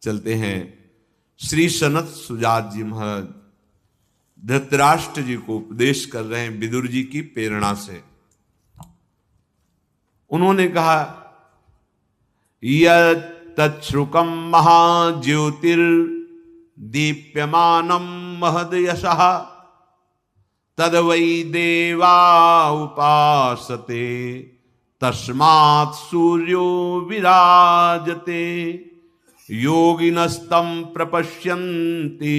चलते हैं। श्री सनत सुजात जी महाराज धृतराष्ट्र जी को उपदेश कर रहे हैं विदुर जी की प्रेरणा से। उन्होंने कहा, यच्छ्रुकम महाज्योतिर्दीप्यमानम महदयशः तद्वै देवा उपासते तस्मात् सूर्यो विराजते योगिनस्तं प्रपश्यन्ति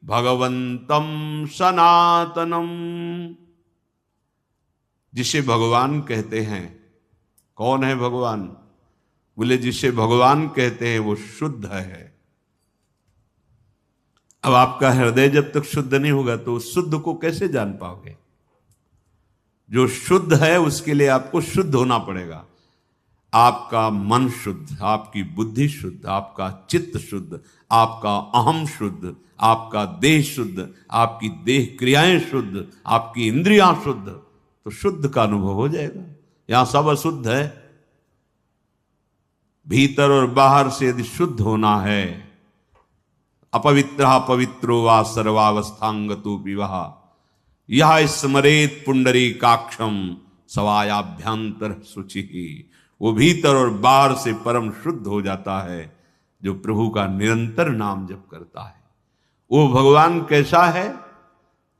भगवन्तं सनातनम। जिसे भगवान कहते हैं, कौन है भगवान? बोले जिसे भगवान कहते हैं वो शुद्ध है। अब आपका हृदय जब तक शुद्ध नहीं होगा तो उस शुद्ध को कैसे जान पाओगे? जो शुद्ध है उसके लिए आपको शुद्ध होना पड़ेगा। आपका मन शुद्ध, आपकी बुद्धि शुद्ध, आपका चित्त शुद्ध, आपका अहम शुद्ध, आपका देह शुद्ध, आपकी देह क्रियाएं शुद्ध, आपकी इंद्रियां शुद्ध, तो शुद्ध का अनुभव हो जाएगा। यहां सब अशुद्ध है। भीतर और बाहर से यदि शुद्ध होना है, अपवित्र पवित्रो वा सर्वावस्थांगतो विवाह यह स्मरेत पुंडरीकाक्षम सवायाभ्यंतर शुचि। वो भीतर और बाहर से परम शुद्ध हो जाता है जो प्रभु का निरंतर नाम जप करता है। वो भगवान कैसा है?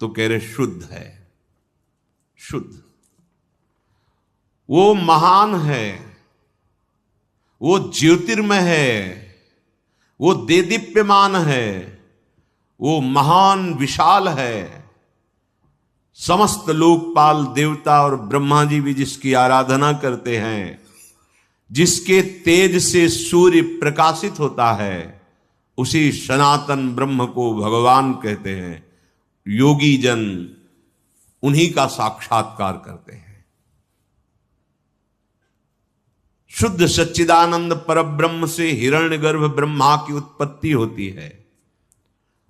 तो कह रहे शुद्ध है, शुद्ध। वो महान है, वो ज्योतिर्मय है, वो देदीप्यमान है, वो महान विशाल है। समस्त लोकपाल देवता और ब्रह्मा जी भी जिसकी आराधना करते हैं, जिसके तेज से सूर्य प्रकाशित होता है, उसी सनातन ब्रह्म को भगवान कहते हैं। योगी जन उन्हीं का साक्षात्कार करते हैं। शुद्ध सच्चिदानंद परब्रह्म से हिरण्यगर्भ ब्रह्मा की उत्पत्ति होती है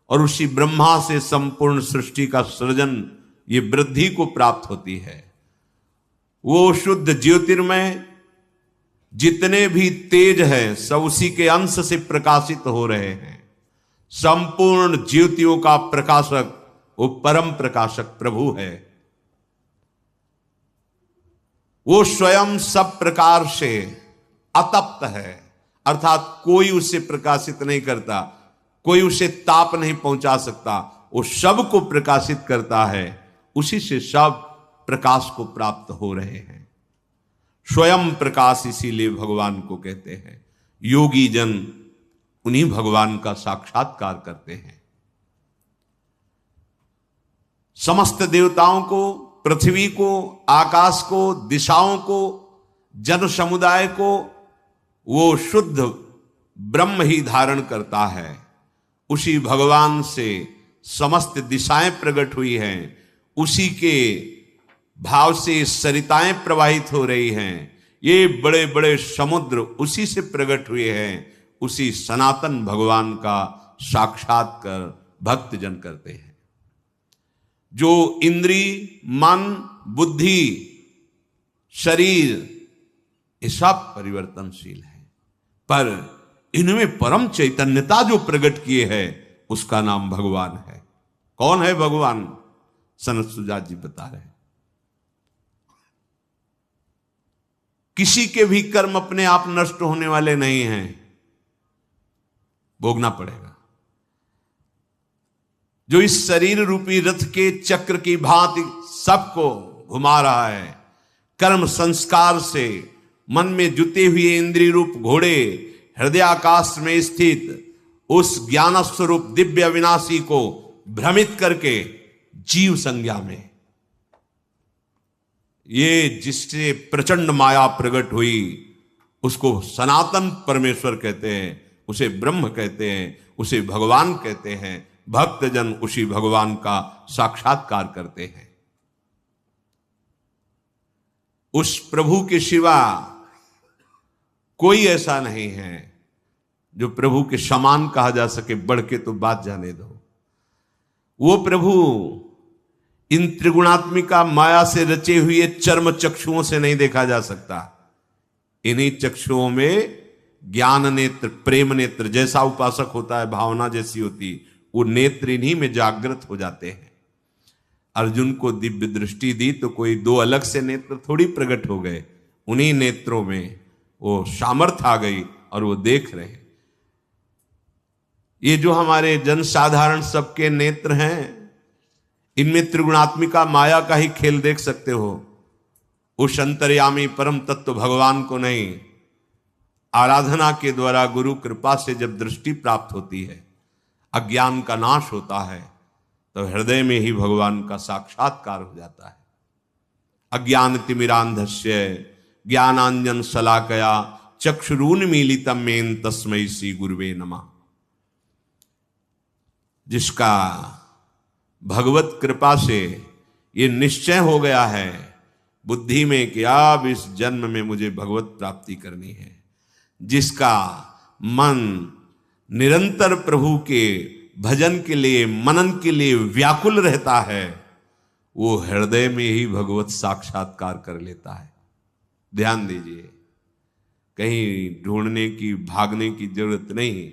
और उसी ब्रह्मा से संपूर्ण सृष्टि का सृजन, ये वृद्धि को प्राप्त होती है। वो शुद्ध ज्योतिर्मय जितने भी तेज हैं सब उसी के अंश से प्रकाशित हो रहे हैं। संपूर्ण ज्योतियों का प्रकाशक वो परम प्रकाशक प्रभु है। वो स्वयं सब प्रकार से अतप्त है, अर्थात कोई उससे प्रकाशित नहीं करता, कोई उसे ताप नहीं पहुंचा सकता। वो सब को प्रकाशित करता है, उसी से सब प्रकाश को प्राप्त हो रहे हैं। स्वयं प्रकाश इसीलिए भगवान को कहते हैं। योगी जन उन्हीं भगवान का साक्षात्कार करते हैं। समस्त देवताओं को, पृथ्वी को, आकाश को, दिशाओं को, जन समुदाय को वो शुद्ध ब्रह्म ही धारण करता है। उसी भगवान से समस्त दिशाएं प्रकट हुई हैं, उसी के भाव से सरिताएं प्रवाहित हो रही हैं। ये बड़े बड़े समुद्र उसी से प्रकट हुए हैं। उसी सनातन भगवान का साक्षात्कार भक्त जन करते हैं। जो इंद्री, मन, बुद्धि, शरीर ये सब परिवर्तनशील है, पर इनमें परम चैतन्यता जो प्रकट किए है उसका नाम भगवान है। कौन है भगवान? सनत सुजात जी बता रहे हैं। किसी के भी कर्म अपने आप नष्ट होने वाले नहीं हैं, भोगना पड़ेगा। जो इस शरीर रूपी रथ के चक्र की भांति सबको घुमा रहा है, कर्म संस्कार से मन में जुते हुए इंद्रिय रूप घोड़े हृदयाकाश में स्थित उस ज्ञान स्वरूप दिव्य अविनाशी को भ्रमित करके जीव संज्ञा में, ये जिससे प्रचंड माया प्रकट हुई उसको सनातन परमेश्वर कहते हैं, उसे ब्रह्म कहते हैं, उसे भगवान कहते हैं। भक्तजन उसी भगवान का साक्षात्कार करते हैं। उस प्रभु के सिवा कोई ऐसा नहीं है जो प्रभु के समान कहा जा सके। बढ़ के तो बात जाने दो। वो प्रभु इन त्रिगुणात्मिका माया से रचे हुए चर्म चक्षुओं से नहीं देखा जा सकता। इन्हीं चक्षुओं में ज्ञान नेत्र, प्रेम नेत्र, जैसा उपासक होता है, भावना जैसी होती, वो नेत्र इन्हीं में जागृत हो जाते हैं। अर्जुन को दिव्य दृष्टि दी तो कोई दो अलग से नेत्र थोड़ी प्रकट हो गए, उन्हीं नेत्रों में वो सामर्थ्य आ गई और वो देख रहे हैं। ये जो हमारे जन साधारण सबके नेत्र हैं, इनमें त्रिगुणात्मिका माया का ही खेल देख सकते हो। उस अंतर्यामी परम तत्व भगवान को नहीं, आराधना के द्वारा गुरु कृपा से जब दृष्टि प्राप्त होती है, अज्ञान का नाश होता है, तो हृदय में ही भगवान का साक्षात्कार हो जाता है। अज्ञान तिमिरांधस्य ज्ञानांजन शलाकया चक्षुरुन्मीलितम मेन तस्मै श्री गुरुवे नमः। जिसका भगवत कृपा से ये निश्चय हो गया है बुद्धि में कि अब इस जन्म में मुझे भगवत प्राप्ति करनी है, जिसका मन निरंतर प्रभु के भजन के लिए, मनन के लिए व्याकुल रहता है, वो हृदय में ही भगवत साक्षात्कार कर लेता है। ध्यान दीजिए, कहीं ढूंढने की, भागने की जरूरत नहीं।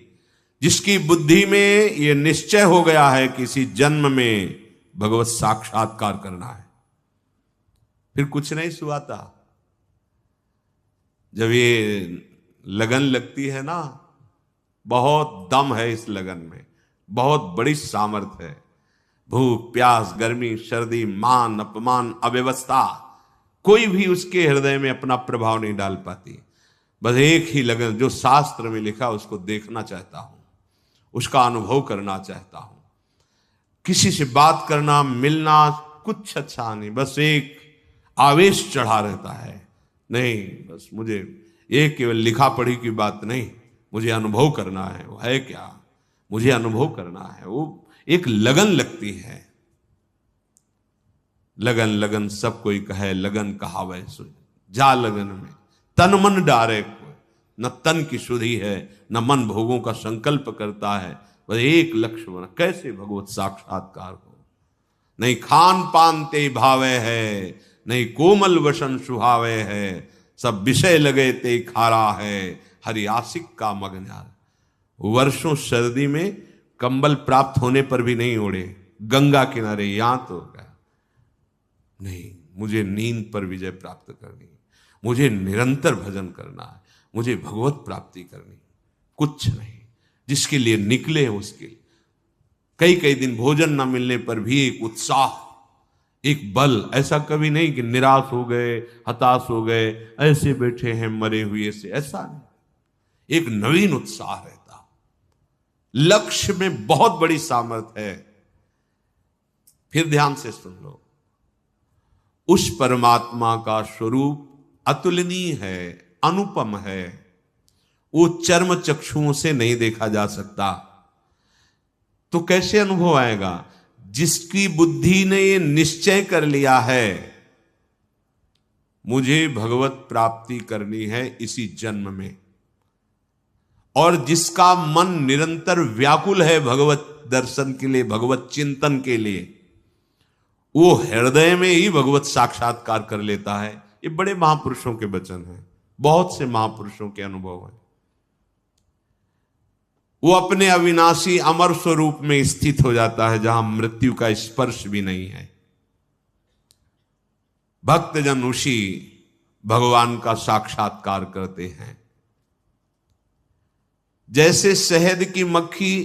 जिसकी बुद्धि में ये निश्चय हो गया है कि इसी जन्म में भगवत साक्षात्कार करना है, फिर कुछ नहीं सुहाता। जब ये लगन लगती है ना, बहुत दम है इस लगन में, बहुत बड़ी सामर्थ्य है। भूख प्यास, गर्मी सर्दी, मान अपमान, अव्यवस्था, कोई भी उसके हृदय में अपना प्रभाव नहीं डाल पाती। बस एक ही लगन, जो शास्त्र में लिखा उसको देखना चाहता हूं, उसका अनुभव करना चाहता हूं। किसी से बात करना, मिलना कुछ अच्छा नहीं, बस एक आवेश चढ़ा रहता है। नहीं, बस मुझे ये केवल लिखा पढ़ी की बात नहीं, मुझे अनुभव करना है। वो है क्या? मुझे अनुभव करना है। वो एक लगन लगती है। लगन लगन सब कोई कहे, लगन कहावे सो जा लगन में तन मन डारे कोई। न तन की शुद्धि है, न मन भोगों का संकल्प करता है, बस एक लक्ष्य बना, कैसे भगवत साक्षात्कार हो। नहीं खान पान ते भावे है, नहीं कोमल वसन सुहावे है, सब विषय लगे ते खारा है, हरि आशिक का मगन्यार। वर्षों सर्दी में कंबल प्राप्त होने पर भी नहीं ओढ़े, गंगा किनारे यहां तो गया। नहीं, मुझे नींद पर विजय प्राप्त करनी, मुझे निरंतर भजन करना है, मुझे भगवत प्राप्ति करनी। कुछ नहीं, जिसके लिए निकले उसके लिए कई कई दिन भोजन न मिलने पर भी एक उत्साह, एक बल। ऐसा कभी नहीं कि निराश हो गए, हताश हो गए, ऐसे बैठे हैं मरे हुए से, ऐसा नहीं। एक नवीन उत्साह रहता। लक्ष्य में बहुत बड़ी सामर्थ्य है। फिर ध्यान से सुन लो, उस परमात्मा का स्वरूप अतुलनीय है, अनुपम है। वो चर्म चक्षुओं से नहीं देखा जा सकता। तो कैसे अनुभव आएगा? जिसकी बुद्धि ने ये निश्चय कर लिया है मुझे भगवत प्राप्ति करनी है इसी जन्म में, और जिसका मन निरंतर व्याकुल है भगवत दर्शन के लिए, भगवत चिंतन के लिए, वो हृदय में ही भगवत साक्षात्कार कर लेता है। ये बड़े महापुरुषों के वचन हैं, बहुत से महापुरुषों के अनुभव हैं। वो अपने अविनाशी अमर स्वरूप में स्थित हो जाता है, जहां मृत्यु का स्पर्श भी नहीं है। भक्तजन उसी भगवान का साक्षात्कार करते हैं। जैसे शहद की मक्खी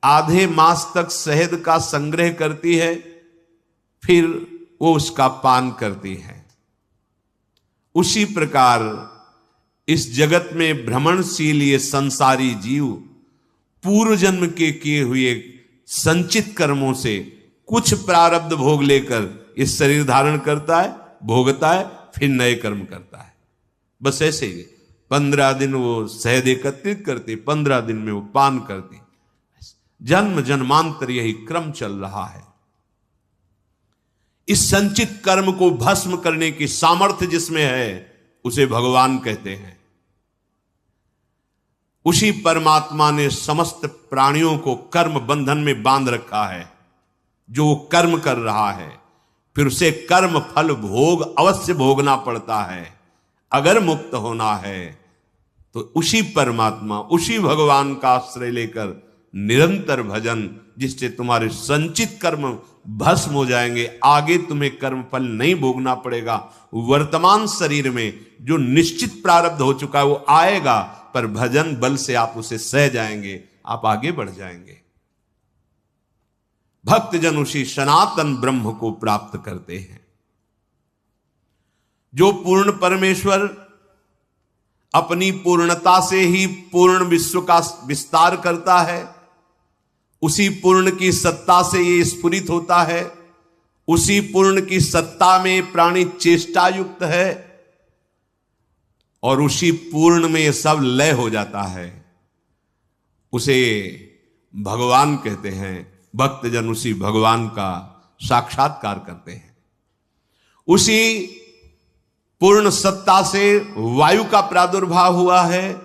आधे मास तक शहद का संग्रह करती है, फिर वो उसका पान करती है, उसी प्रकार इस जगत में भ्रमणशील ये संसारी जीव पूर्व जन्म के किए हुए संचित कर्मों से कुछ प्रारब्ध भोग लेकर इस शरीर धारण करता है, भोगता है, फिर नए कर्म करता है। बस ऐसे ही 15 दिन वो शहद एकत्रित करते, 15 दिन में वो पान करते। जन्म जन्मांतर यही क्रम चल रहा है। इस संचित कर्म को भस्म करने की सामर्थ्य जिसमें है उसे भगवान कहते हैं। उसी परमात्मा ने समस्त प्राणियों को कर्म बंधन में बांध रखा है। जो कर्म कर रहा है फिर उसे कर्म फल भोग अवश्य भोगना पड़ता है। अगर मुक्त होना है तो उसी परमात्मा, उसी भगवान का आश्रय लेकर निरंतर भजन, जिससे तुम्हारे संचित कर्म भस्म हो जाएंगे, आगे तुम्हें कर्म फल नहीं भोगना पड़ेगा। वर्तमान शरीर में जो निश्चित प्रारब्ध हो चुका है वो आएगा, पर भजन बल से आप उसे सह जाएंगे, आप आगे बढ़ जाएंगे। भक्तजन उसी सनातन ब्रह्म को प्राप्त करते हैं। जो पूर्ण परमेश्वर अपनी पूर्णता से ही पूर्ण विश्व का विस्तार करता है, उसी पूर्ण की सत्ता से ये स्फुरित होता है, उसी पूर्ण की सत्ता में प्राणी चेष्टा युक्त है, और उसी पूर्ण में ये सब लय हो जाता है, उसे भगवान कहते हैं। भक्तजन उसी भगवान का साक्षात्कार करते हैं। उसी पूर्ण सत्ता से वायु का प्रादुर्भाव हुआ है,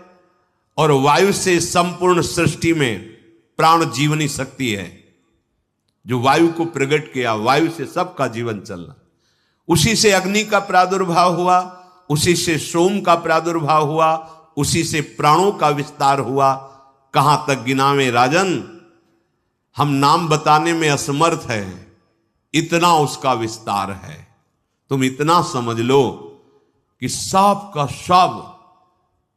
और वायु से संपूर्ण सृष्टि में प्राण जीवनी शक्ति है। जो वायु को प्रकट किया, वायु से सबका जीवन चलना। उसी से अग्नि का प्रादुर्भाव हुआ, उसी से सोम का प्रादुर्भाव हुआ, उसी से प्राणों का विस्तार हुआ। कहां तक गिनावे राजन, हम नाम बताने में असमर्थ है, इतना उसका विस्तार है। तुम इतना समझ लो कि सब का सब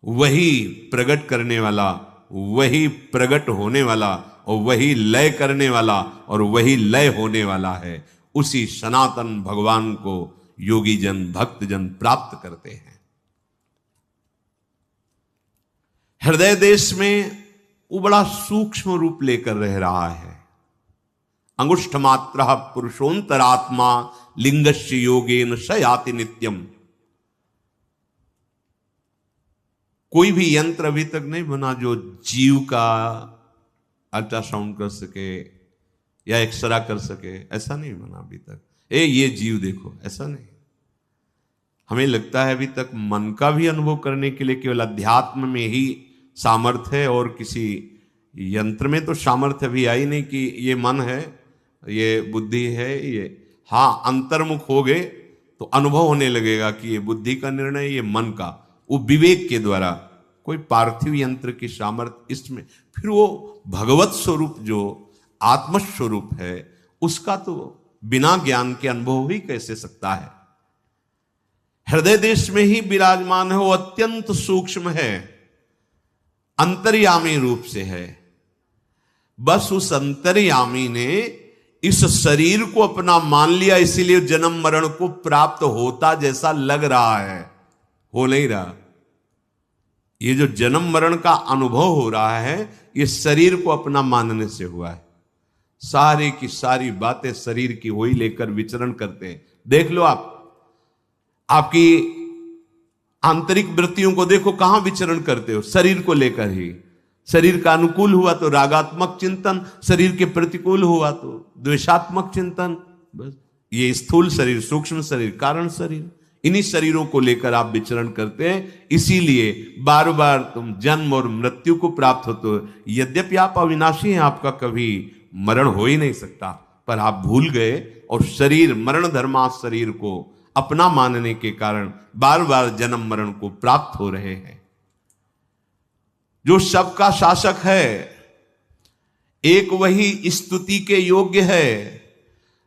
वही प्रकट करने वाला, वही प्रकट होने वाला, और वही लय करने वाला, और वही लय होने वाला है। उसी सनातन भगवान को योगी जन, भक्त जन प्राप्त करते हैं। हृदय देश में वो बड़ा सूक्ष्म रूप लेकर रह रहा है। अंगुष्ठ मात्र पुरुषोंतरात्मा लिंगस्य योगेन स याति नित्यम। कोई भी यंत्र अभी तक नहीं बना जो जीव का अल्ट्रासाउंड कर सके या एक्सरा कर सके, ऐसा नहीं बना अभी तक। ये जीव देखो, ऐसा नहीं। हमें लगता है अभी तक मन का भी अनुभव करने के लिए केवल अध्यात्म में ही सामर्थ्य है, और किसी यंत्र में तो सामर्थ्य भी आई नहीं कि ये मन है, ये बुद्धि है, ये हाँ अंतर्मुख हो गए तो अनुभव होने लगेगा कि ये बुद्धि का निर्णय, ये मन का, वो विवेक के द्वारा। कोई पार्थिव यंत्र की सामर्थ्य इसमें, फिर वो भगवत स्वरूप जो आत्मस्वरूप है उसका तो बिना ज्ञान के अनुभव ही कैसे सकता है। हृदय देश में ही विराजमान है, वो अत्यंत सूक्ष्म है, अंतर्यामी रूप से है। बस उस अंतर्यामी ने इस शरीर को अपना मान लिया, इसीलिए जन्म मरण को प्राप्त होता जैसा लग रहा है, हो नहीं रहा। ये जो जन्म मरण का अनुभव हो रहा है, ये शरीर को अपना मानने से हुआ है। सारी की सारी बातें शरीर की वही लेकर विचरण करते हैं। देख लो आप, आपकी आंतरिक वृत्तियों को देखो, कहां विचरण करते हो, शरीर को लेकर ही। शरीर का अनुकूल हुआ तो रागात्मक चिंतन, शरीर के प्रतिकूल हुआ तो द्वेषात्मक चिंतन। बस ये स्थूल शरीर, सूक्ष्म शरीर, कारण शरीर, इन्हीं शरीरों को लेकर आप विचरण करते हैं। इसीलिए बार बार तुम जन्म और मृत्यु को प्राप्त होते हो। यद्यपि आप अविनाशी हैं, आपका कभी मरण हो ही नहीं सकता, पर आप भूल गए और शरीर, मरण धर्मा शरीर को अपना मानने के कारण बार बार जन्म मरण को प्राप्त हो रहे हैं। जो सबका शासक है, एक वही स्तुति के योग्य है,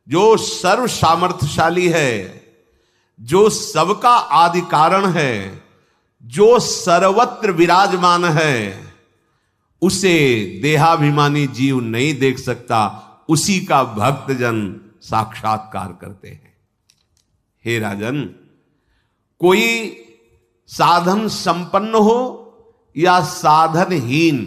जो सर्व सामर्थ्यशाली है, जो सबका आदि कारण है, जो सर्वत्र विराजमान है, उसे देहाभिमानी जीव नहीं देख सकता, उसी का भक्तजन साक्षात्कार करते हैं। हे राजन, कोई साधन संपन्न हो या साधनहीन,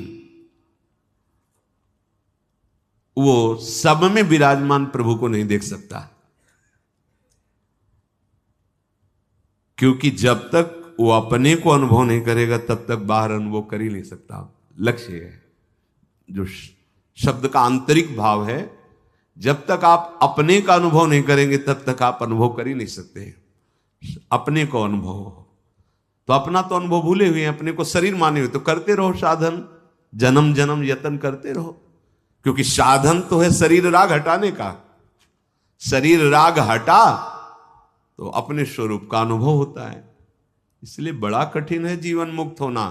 वो सब में विराजमान प्रभु को नहीं देख सकता, क्योंकि जब तक वो अपने को अनुभव नहीं करेगा तब तक बाहर अनुभव कर ही नहीं सकता। लक्ष्य है जो शब्द का आंतरिक भाव है, जब तक आप अपने का अनुभव नहीं करेंगे तब तक आप अनुभव कर ही नहीं सकते। अपने को अनुभव हो तो अपना तो अनुभव भूले हुए हैं, अपने को शरीर माने हुए, तो करते रहो साधन, जन्म जन्म यत्न करते रहो, क्योंकि साधन तो है शरीर राग हटाने का। शरीर राग हटा तो अपने स्वरूप का अनुभव होता है। इसलिए बड़ा कठिन है जीवन मुक्त होना।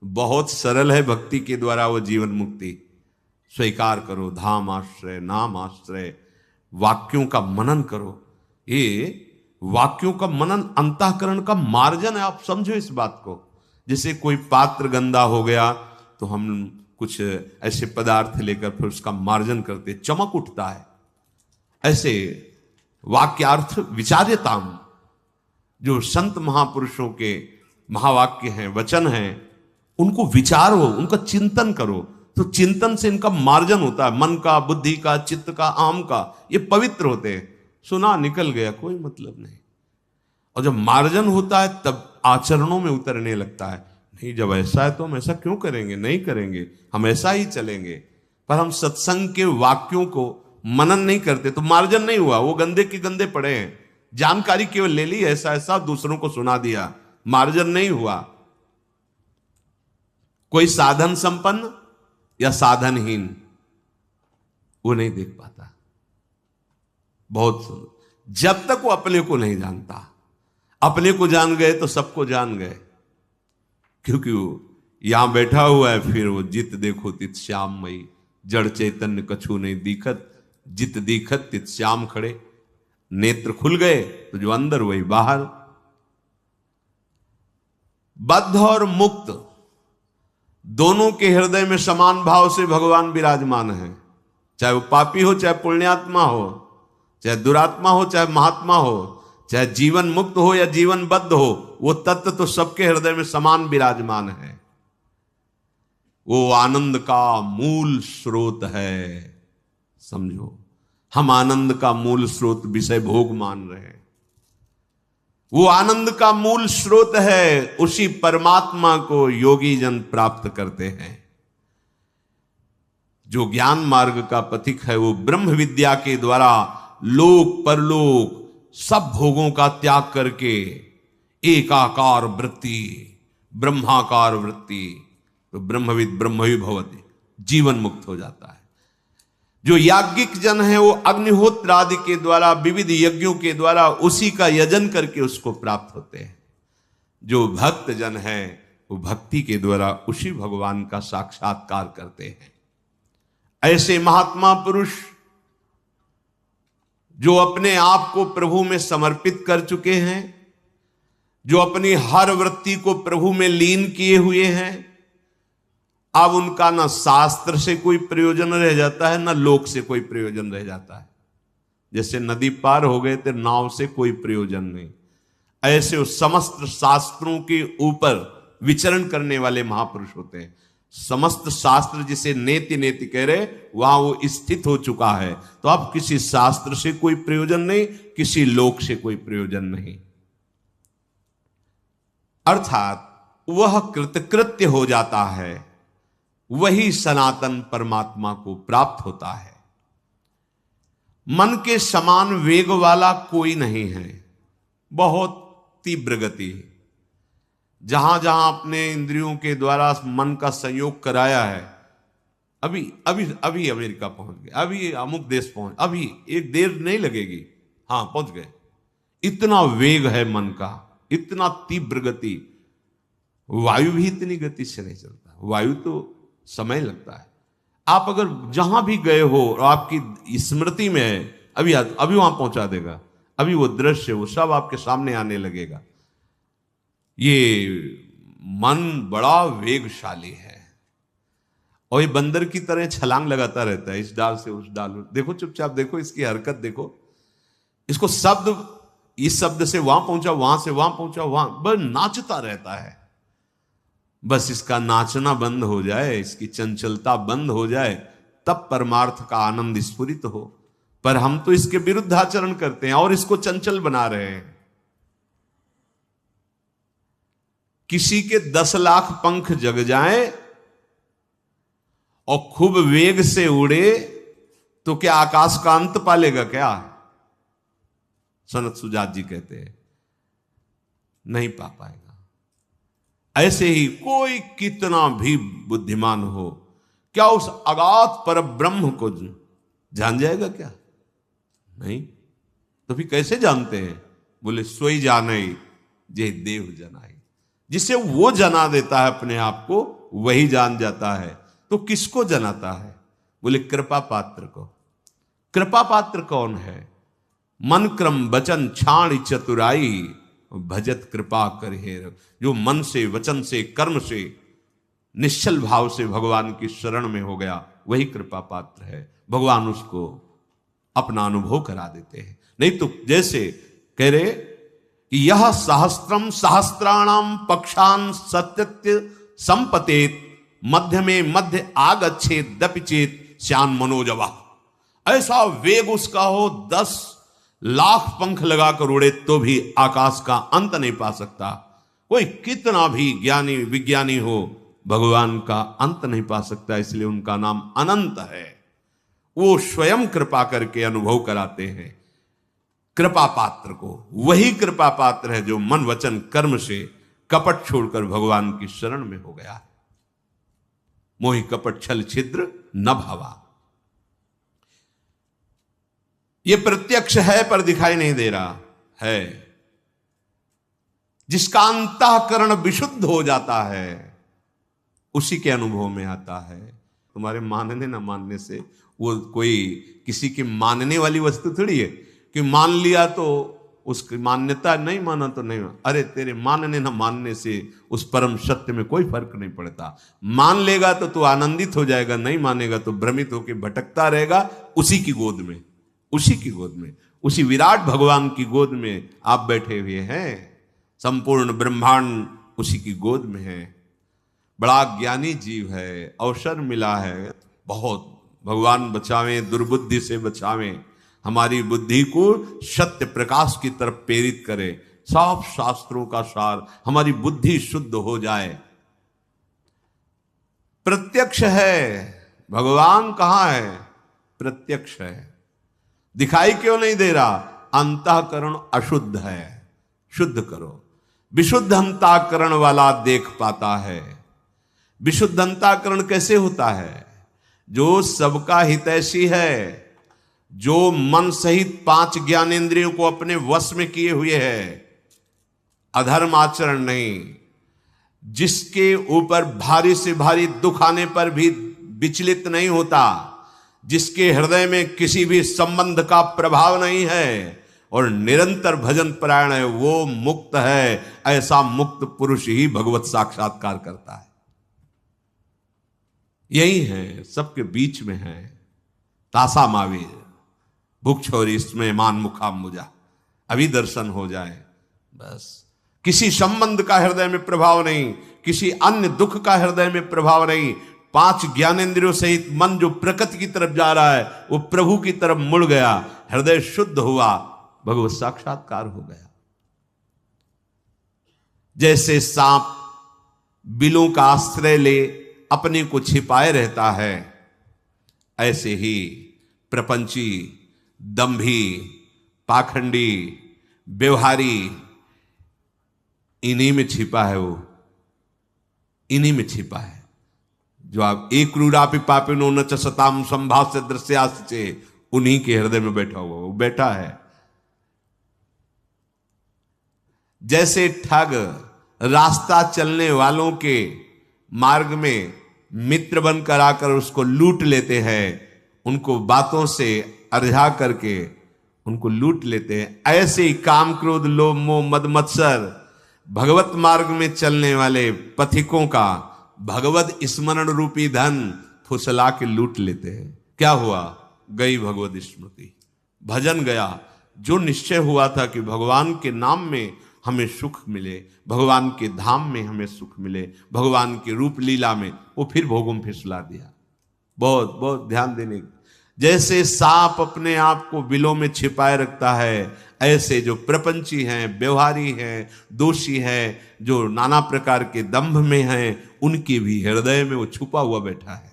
बहुत सरल है भक्ति के द्वारा वो जीवन मुक्ति। स्वीकार करो, धाम आश्रय, नाम आश्रय, वाक्यों का मनन करो। ये वाक्यों का मनन अंतःकरण का मार्जन है। आप समझो इस बात को। जैसे कोई पात्र गंदा हो गया तो हम कुछ ऐसे पदार्थ लेकर फिर उसका मार्जन करते, चमक उठता है। ऐसे वाक्यार्थ विचार्यताम, जो संत महापुरुषों के महावाक्य हैं, वचन हैं, उनको विचारो, उनका चिंतन करो, तो चिंतन से इनका मार्जन होता है। मन का, बुद्धि का, चित्त का, आम का, ये पवित्र होते हैं। सुना निकल गया, कोई मतलब नहीं। और जब मार्जन होता है तब आचरणों में उतरने लगता है। नहीं, जब ऐसा है तो हम ऐसा क्यों करेंगे, नहीं करेंगे, हम ऐसा ही चलेंगे। पर हम सत्संग के वाक्यों को मनन नहीं करते तो मार्जन नहीं हुआ, वो गंदे के गंदे पड़े हैं। जानकारी केवल ले ली, ऐसा ऐसा दूसरों को सुना दिया, मार्जन नहीं हुआ। कोई साधन संपन्न या साधनहीन, वो नहीं देख पाता। बहुत सुन, जब तक वो अपने को नहीं जानता। अपने को जान गए तो सबको जान गए, क्योंकि वो यहां बैठा हुआ है। फिर वो जित देखो तित श्याममयी, जड़ चैतन्य कछु नहीं दिखत, जित दिखत तित श्याम खड़े। नेत्र खुल गए तो जो अंदर वही बाहर। बद्ध और मुक्त दोनों के हृदय में समान भाव से भगवान विराजमान है। चाहे वो पापी हो, चाहे पुण्यात्मा हो, चाहे दुरात्मा हो, चाहे महात्मा हो, चाहे जीवन मुक्त हो या जीवन बद्ध हो, वो तत्व तो सबके हृदय में समान विराजमान है। वो आनंद का मूल स्रोत है। समझो, हम आनंद का मूल स्रोत विषय भोग मान रहे हैं। वो आनंद का मूल स्रोत है, उसी परमात्मा को योगी जन प्राप्त करते हैं। जो ज्ञान मार्ग का पथिक है, वो ब्रह्म विद्या के द्वारा लोक परलोक सब भोगों का त्याग करके एकाकार वृत्ति, ब्रह्माकार वृत्ति, तो ब्रह्मविद ब्रह्मवि भवति, जीवन मुक्त हो जाता है। जो याज्ञिक जन है वो अग्निहोत्र आदि के द्वारा, विविध यज्ञों के द्वारा उसी का यजन करके उसको प्राप्त होते हैं। जो भक्त जन है वो भक्ति के द्वारा उसी भगवान का साक्षात्कार करते हैं। ऐसे महात्मा पुरुष जो अपने आप को प्रभु में समर्पित कर चुके हैं, जो अपनी हर वृत्ति को प्रभु में लीन किए हुए हैं, अब उनका ना शास्त्र से कोई प्रयोजन रह जाता है, ना लोक से कोई प्रयोजन रह जाता है। जैसे नदी पार हो गए थे, नाव से कोई प्रयोजन नहीं, ऐसे वो समस्त शास्त्रों के ऊपर विचरण करने वाले महापुरुष होते हैं। समस्त शास्त्र जिसे नेति नेति कह रहे, वहां वो स्थित हो चुका है। तो अब किसी शास्त्र से कोई प्रयोजन नहीं, किसी लोक से कोई प्रयोजन नहीं। अर्थात वह कृतकृत्य हो जाता है, वही सनातन परमात्मा को प्राप्त होता है। मन के समान वेग वाला कोई नहीं है, बहुत तीव्र गति है। जहां जहां अपने इंद्रियों के द्वारा मन का संयोग कराया है, अभी अभी अभी अमेरिका पहुंच गए, अभी अमुक देश पहुंच, अभी एक देर नहीं लगेगी, हाँ पहुंच गए। इतना वेग है मन का, इतना तीव्र गति। वायु भी इतनी गति से नहीं चलता, वायु तो समय लगता है। आप अगर जहां भी गए हो और आपकी स्मृति में है, अभी अभी वहां पहुंचा देगा। अभी वो दृश्य वो सब आपके सामने आने लगेगा। ये मन बड़ा वेगशाली है और ये बंदर की तरह छलांग लगाता रहता है, इस डाल से उस डाल। देखो चुपचाप देखो, इसकी हरकत देखो, इसको शब्द, इस शब्द से वहां पहुंचा, वहां से वहां पहुंचा, वहां बस नाचता रहता है। बस इसका नाचना बंद हो जाए, इसकी चंचलता बंद हो जाए, तब परमार्थ का आनंद स्फुरित हो। पर हम तो इसके विरुद्ध आचरण करते हैं और इसको चंचल बना रहे हैं। किसी के 10 लाख पंख जग जाए और खूब वेग से उड़े तो क्या आकाश का अंत पालेगा क्या? सनत सुजात जी कहते हैं नहीं पा पाएगा। ऐसे ही कोई कितना भी बुद्धिमान हो, क्या उस अगाध पर ब्रह्म को जान जाएगा क्या? नहीं। तो फिर कैसे जानते हैं? बोले सोई जाने जे देव जनाई। जिसे वो जना देता है अपने आप को, वही जान जाता है। तो किसको जनाता है? बोले कृपा पात्र को। कृपा पात्र कौन है? मन क्रम वचन छाण चतुराई, भजत कृपा कर हेर। जो मन से, वचन से, कर्म से, निश्चल भाव से भगवान की शरण में हो गया, वही कृपा पात्र है। भगवान उसको अपना अनुभव करा देते हैं। नहीं तो जैसे कह रहे कि यह सहस्त्रम सहस्त्राणाम पक्षान सत्यत्य संपतेत, मध्य में मध्य आगच्छेत दपिचेत श्यान मनोजवा। ऐसा वेग उसका हो, 10 लाख पंख लगाकर उड़े तो भी आकाश का अंत नहीं पा सकता। कोई कितना भी ज्ञानी विज्ञानी हो, भगवान का अंत नहीं पा सकता। इसलिए उनका नाम अनंत है। वो स्वयं कृपा करके अनुभव कराते हैं कृपा पात्र को। वही कृपा पात्र है जो मन वचन कर्म से कपट छोड़कर भगवान की शरण में हो गया है। मोहि कपट छल छिद्र न भावा। ये प्रत्यक्ष है पर दिखाई नहीं दे रहा है। जिसका अंतःकरण विशुद्ध हो जाता है, उसी के अनुभव में आता है। तुम्हारे मानने ना मानने से वो कोई किसी की मानने वाली वस्तु थोड़ी है कि मान लिया तो उसकी मान्यता, नहीं माना तो नहीं। अरे तेरे मानने ना मानने से उस परम सत्य में कोई फर्क नहीं पड़ता। मान लेगा तो तू आनंदित हो जाएगा, नहीं मानेगा तो भ्रमित होकर भटकता रहेगा उसी की गोद में, उसी की गोद में, उसी विराट भगवान की गोद में आप बैठे हुए हैं। संपूर्ण ब्रह्मांड उसी की गोद में है। बड़ा ज्ञानी जीव है, अवसर मिला है बहुत। भगवान बचावें, दुर्बुद्धि से बचावें, हमारी बुद्धि को सत्य प्रकाश की तरफ प्रेरित करे। सब शास्त्रों का सार, हमारी बुद्धि शुद्ध हो जाए। प्रत्यक्ष है भगवान। कहां है? प्रत्यक्ष है। दिखाई क्यों नहीं दे रहा? अंतःकरण अशुद्ध है, शुद्ध करो। विशुद्ध अंतःकरण वाला देख पाता है। विशुद्ध अंतःकरण कैसे होता है? जो सबका हितैषी है, जो मन सहित 5 ज्ञानेंद्रियों को अपने वश में किए हुए है, अधर्म आचरण नहीं, जिसके ऊपर भारी से भारी दुख आने पर भी विचलित नहीं होता, जिसके हृदय में किसी भी संबंध का प्रभाव नहीं है और निरंतर भजन परायण है, वो मुक्त है। ऐसा मुक्त पुरुष ही भगवत साक्षात्कार करता है। यही है, सबके बीच में है। तासा मावीर भूख छोरी इसमें मान मुखाम मुझा, अभी दर्शन हो जाए बस। किसी संबंध का हृदय में प्रभाव नहीं, किसी अन्य दुख का हृदय में प्रभाव नहीं। 5 ज्ञानेंद्रियों सहित मन जो प्रकृति की तरफ जा रहा है, वो प्रभु की तरफ मुड़ गया। हृदय शुद्ध हुआ, भगवत साक्षात्कार हो गया। जैसे सांप बिलों का आश्रय ले अपने को छिपाए रहता है, ऐसे ही प्रपंची, दंभी, पाखंडी, व्यवहारी, इन्हीं में छिपा है। वो इन्हीं में छिपा है। जो आप एक क्रूरापि पापिनो न च सताम संभाष्य दृश्यास्ते, उन्हीं के हृदय में बैठा हुआ वो बैठा है। जैसे ठग रास्ता चलने वालों के मार्ग में मित्र बनकर आकर उसको लूट लेते हैं, उनको बातों से अरझा करके उनको लूट लेते हैं, ऐसे ही काम क्रोध लोभ मोह मद मत्सर भगवत मार्ग में चलने वाले पथिकों का भगवत स्मरण रूपी धन फुसला के लूट लेते हैं। क्या हुआ? गई भगवत स्मृति, भजन गया। जो निश्चय हुआ था कि भगवान के नाम में हमें सुख मिले, भगवान के धाम में हमें सुख मिले, भगवान के रूप लीला में, वो फिर भोगों में फिसला दिया। बहुत बहुत ध्यान देने। जैसे सांप अपने आप को बिलों में छिपाए रखता है, ऐसे जो प्रपंची हैं, व्यवहारी हैं, दोषी हैं, जो नाना प्रकार के दंभ में हैं, उनके भी हृदय में वो छुपा हुआ बैठा है।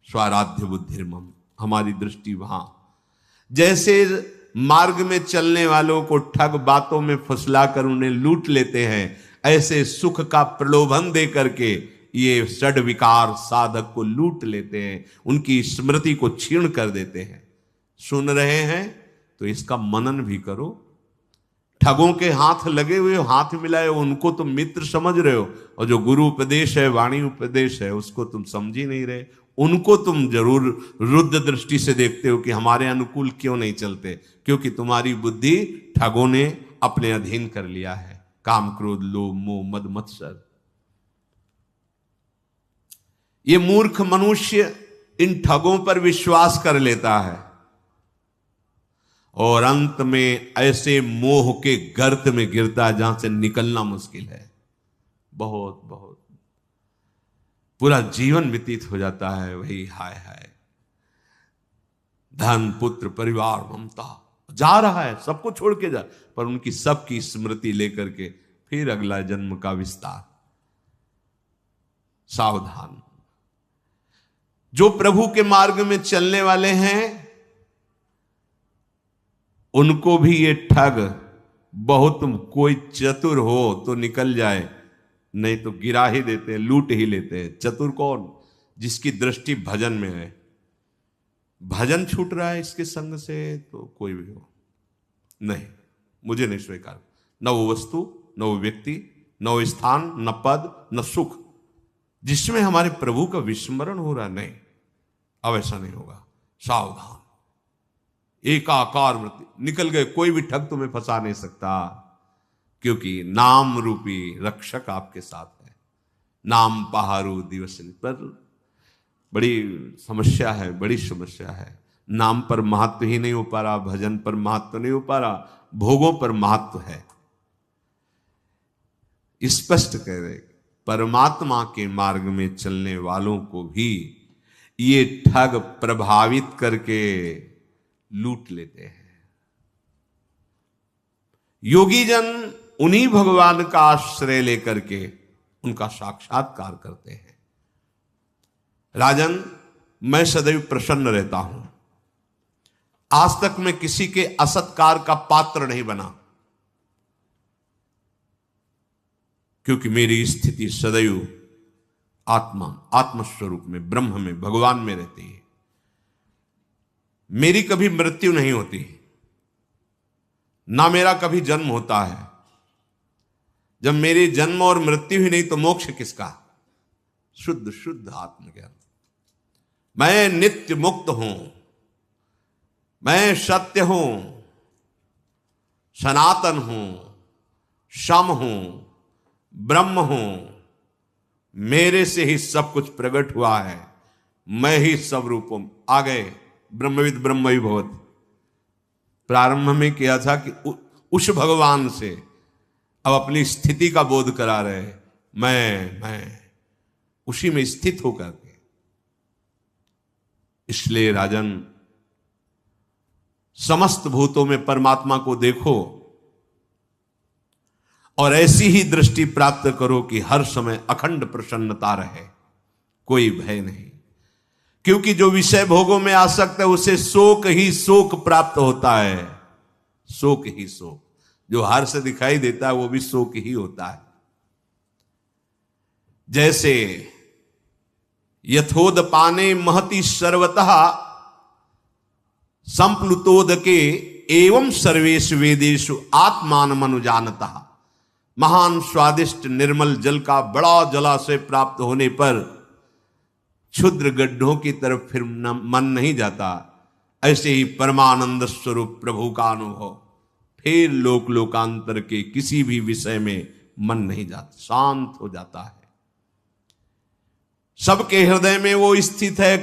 स्वाराध्य बुद्धिर्मम, हमारी दृष्टि वहां। जैसे मार्ग में चलने वालों को ठग बातों में फुसलाकर उन्हें लूट लेते हैं, ऐसे सुख का प्रलोभन दे करके ये षड विकार साधक को लूट लेते हैं, उनकी स्मृति को क्षीण कर देते हैं। सुन रहे हैं तो इसका मनन भी करो। ठगों के हाथ लगे हुए हो, हाथ मिलाए हो, उनको तुम मित्र समझ रहे हो, और जो गुरु उपदेश है, वाणी उपदेश है, उसको तुम समझ ही नहीं रहे। उनको तुम जरूर रुद्ध दृष्टि से देखते हो कि हमारे अनुकूल क्यों नहीं चलते, क्योंकि तुम्हारी बुद्धि ठगों ने अपने अधीन कर लिया है। काम, क्रोध, लोभ, मोह, मद, मत्सर। ये मूर्ख मनुष्य इन ठगों पर विश्वास कर लेता है और अंत में ऐसे मोह के गर्त में गिरता है जहां से निकलना मुश्किल है। बहुत बहुत पूरा जीवन व्यतीत हो जाता है वही हाय हाय, धन, पुत्र, परिवार, ममता, जा रहा है, सबको छोड़ के जा, पर उनकी सबकी स्मृति लेकर के फिर अगला जन्म का विस्तार। सावधान। जो प्रभु के मार्ग में चलने वाले हैं उनको भी ये ठग बहुत, कोई चतुर हो तो निकल जाए, नहीं तो गिरा ही देते हैं, लूट ही लेते हैं। चतुर कौन? जिसकी दृष्टि भजन में है। भजन छूट रहा है इसके संग से तो कोई भी हो, नहीं, मुझे नहीं स्वीकार। न वो वस्तु, न वो व्यक्ति, न वो स्थान, न पद, न सुख जिसमें हमारे प्रभु का विस्मरण हो रहा, नहीं, अब ऐसा नहीं होगा। सावधान। एकाकार वृत्ति, निकल गए, कोई भी ठग तुम्हें फंसा नहीं सकता, क्योंकि नाम रूपी रक्षक आपके साथ है। नाम पहारू दिवस पर बड़ी समस्या है, बड़ी समस्या है। नाम पर महत्व ही नहीं हो पा रहा, भजन पर महत्व नहीं हो पा रहा, भोगों पर महत्व है। स्पष्ट कह रहे, परमात्मा के मार्ग में चलने वालों को भी ये ठग प्रभावित करके लूट लेते हैं। योगी जन उन्हीं भगवान का आश्रय लेकर के उनका साक्षात्कार करते हैं। राजन, मैं सदैव प्रसन्न रहता हूं, आज तक मैं किसी के असत्कार का पात्र नहीं बना, क्योंकि मेरी स्थिति सदैव आत्मस्वरूप में, ब्रह्म में, भगवान में रहती है। मेरी कभी मृत्यु नहीं होती, ना मेरा कभी जन्म होता है। जब मेरी जन्म और मृत्यु ही नहीं तो मोक्ष किसका? शुद्ध शुद्ध आत्मज्ञान। मैं नित्य मुक्त हूं, मैं सत्य हूं, सनातन हूं, सम हूं, ब्रह्म हूं, मेरे से ही सब कुछ प्रकट हुआ है, मैं ही सब रूपों आ गए। ब्रह्मविद ब्रह्म भवत। प्रारंभ में किया था कि उस भगवान से अब अपनी स्थिति का बोध करा रहे, मैं उसी में स्थित होकर के। इसलिए राजन, समस्त भूतों में परमात्मा को देखो और ऐसी ही दृष्टि प्राप्त करो कि हर समय अखंड प्रसन्नता रहे, कोई भय नहीं। क्योंकि जो विषय भोगों में आसक्त है उसे शोक ही शोक प्राप्त होता है, शोक ही शोक। जो हर्ष दिखाई देता है वो भी शोक ही होता है। जैसे यथोदपाने महति सर्वतः संप्लुतोदके एवं सर्वेषु वेदेषु आत्मान मनुजानतः। महान स्वादिष्ट निर्मल जल का बड़ा जलाशय प्राप्त होने पर क्षुद्र गड्ढों की तरफ फिर मन नहीं जाता, ऐसे ही परमानंद स्वरूप प्रभु का अनुभव फिर लोक लोकांतर के किसी भी विषय में मन नहीं जाता, शांत हो जाता है। सबके हृदय में वो स्थित है,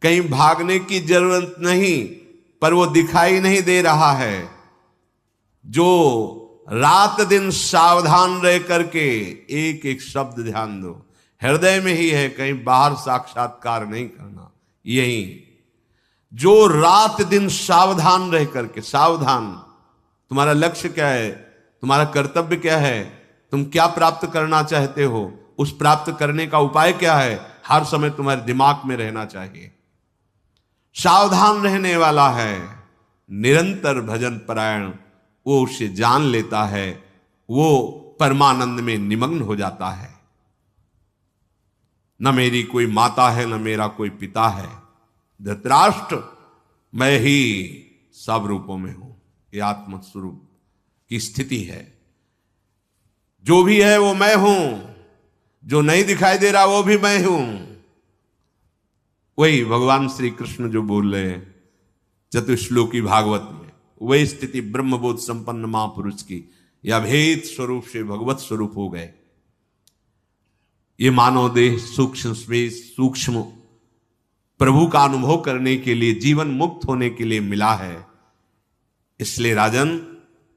कहीं भागने की जरूरत नहीं, पर वो दिखाई नहीं दे रहा है। जो रात दिन सावधान रह करके एक एक शब्द ध्यान दो, हृदय में ही है, कहीं बाहर साक्षात्कार नहीं करना। यही जो रात दिन सावधान रह करके, सावधान, तुम्हारा लक्ष्य क्या है, तुम्हारा कर्तव्य क्या है, तुम क्या प्राप्त करना चाहते हो, उस प्राप्त करने का उपाय क्या है, हर समय तुम्हारे दिमाग में रहना चाहिए। सावधान रहने वाला है, निरंतर भजन परायण, वो उसे जान लेता है, वो परमानंद में निमग्न हो जाता है। न मेरी कोई माता है, न मेरा कोई पिता है, धृतराष्ट्र, मैं ही सब रूपों में हूं, ये आत्मस्वरूप की स्थिति है। जो भी है वो मैं हूं, जो नहीं दिखाई दे रहा वो भी मैं हूं। वही भगवान श्री कृष्ण जो बोल रहे हैं चतुश्लोकी भागवत में, वही स्थिति ब्रह्मबोध संपन्न महापुरुष की, या भेद स्वरूप से भगवत स्वरूप हो गए। ये मानव देह सूक्ष्म स्पेस, सूक्ष्म प्रभु का अनुभव करने के लिए, जीवन मुक्त होने के लिए मिला है। इसलिए राजन,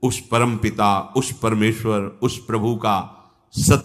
उस परम पिता, उस परमेश्वर, उस प्रभु का सत्य